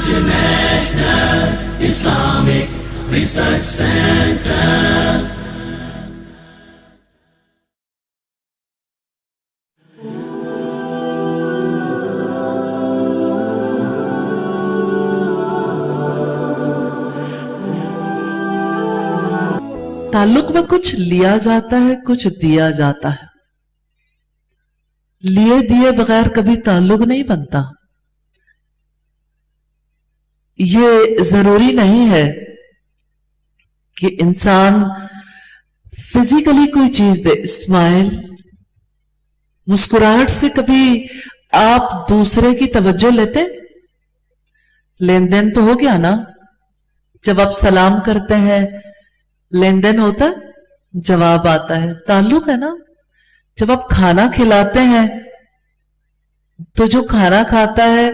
International Islamic Research Center. ताल्लुक में कुछ लिया जाता है, कुछ दिया जाता है। लिए दिए बगैर कभी ताल्लुक नहीं बनता। ये जरूरी नहीं है कि इंसान फिजिकली कोई चीज दे। स्माइल, मुस्कुराहट से कभी आप दूसरे की तवज्जो लेते? लेन देन तो हो गया ना। जब आप सलाम करते हैं लेन देन होता है, जवाब आता है, ताल्लुक है ना। जब आप खाना खिलाते हैं तो जो खाना खाता है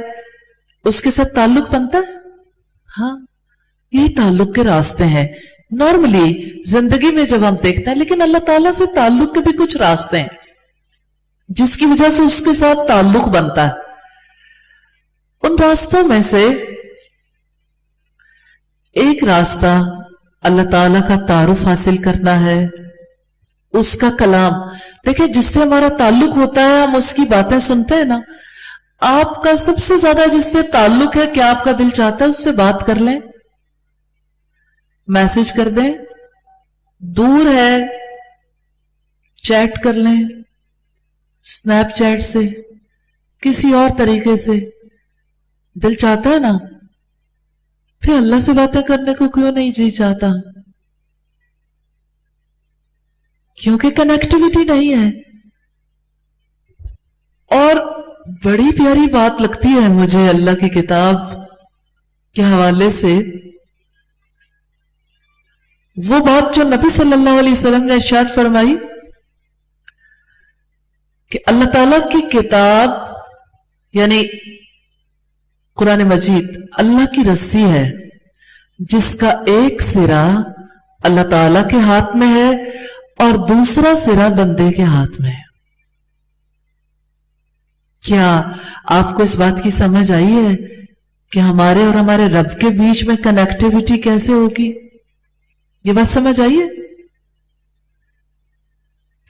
उसके साथ ताल्लुक बनता है। हाँ, यही ताल्लुक के रास्ते हैं नॉर्मली जिंदगी में जब हम देखते हैं। लेकिन अल्लाह ताला से ताल्लुक के भी कुछ रास्ते हैं जिसकी वजह से उसके साथ ताल्लुक बनता है। उन रास्तों में से एक रास्ता अल्लाह ताला का तारुफ हासिल करना है, उसका कलाम। देखिए, जिससे हमारा ताल्लुक होता है हम उसकी बातें सुनते हैं ना। आपका सबसे ज्यादा जिससे ताल्लुक है, क्या आपका दिल चाहता है उससे बात कर लें, मैसेज कर दें? दूर है चैट कर लें, स्नैपचैट से, किसी और तरीके से। दिल चाहता है ना, फिर अल्लाह से बातें करने को क्यों नहीं जी चाहता? क्योंकि कनेक्टिविटी नहीं है। और बड़ी प्यारी बात लगती है मुझे अल्लाह की किताब के हवाले से वो बात जो नबी सल्लल्लाहु अलैहि वसल्लम ने इरशाद फरमाई कि अल्लाह ताला की किताब यानी कुरान मजीद अल्लाह की रस्सी है जिसका एक सिरा अल्लाह ताला के हाथ में है और दूसरा सिरा बंदे के हाथ में है। क्या आपको इस बात की समझ आई है कि हमारे और हमारे रब के बीच में कनेक्टिविटी कैसे होगी? ये बात समझ आई है?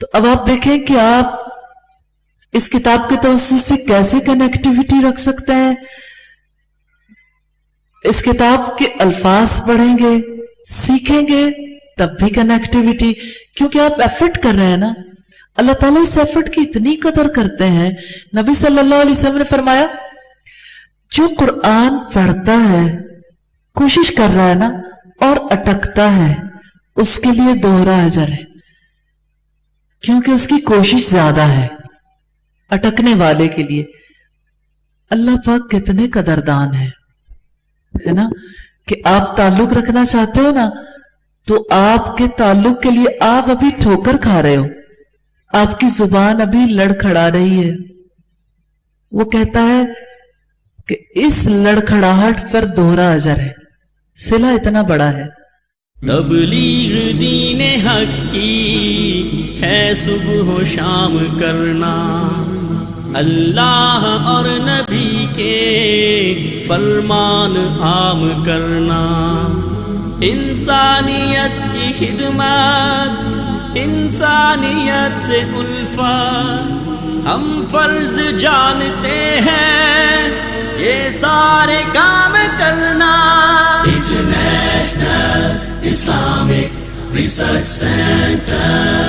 तो अब आप देखें कि आप इस किताब के तवज्जुह से कैसे कनेक्टिविटी रख सकते हैं। इस किताब के अल्फाज पढ़ेंगे, सीखेंगे, तब भी कनेक्टिविटी, क्योंकि आप एफर्ट कर रहे हैं ना। अल्लाह ताला इस एफर्ट की इतनी कदर करते हैं। नबी सल्लल्लाहु अलैहि वसल्लम ने फरमाया, जो कुरान पढ़ता है, कोशिश कर रहा है ना और अटकता है, उसके लिए दोहरा अजर है, क्योंकि उसकी कोशिश ज्यादा है। अटकने वाले के लिए अल्लाह पाक कितने कदरदान है ना। कि आप ताल्लुक रखना चाहते हो ना, तो आपके ताल्लुक के लिए आप अभी ठोकर खा रहे हो, आपकी जुबान अभी लड़खड़ा रही है। वो कहता है कि इस लड़खड़ाहट पर दोहरा अजर है, सिला इतना बड़ा है। तबलीग दीने हक की है सुबह शाम करना, अल्लाह और नबी के फरमान आम करना, इंसानियत की खिदमत, इंसानियत से उल्फत, हम फर्ज जानते हैं ये सारे काम करना। International Islamic research centre.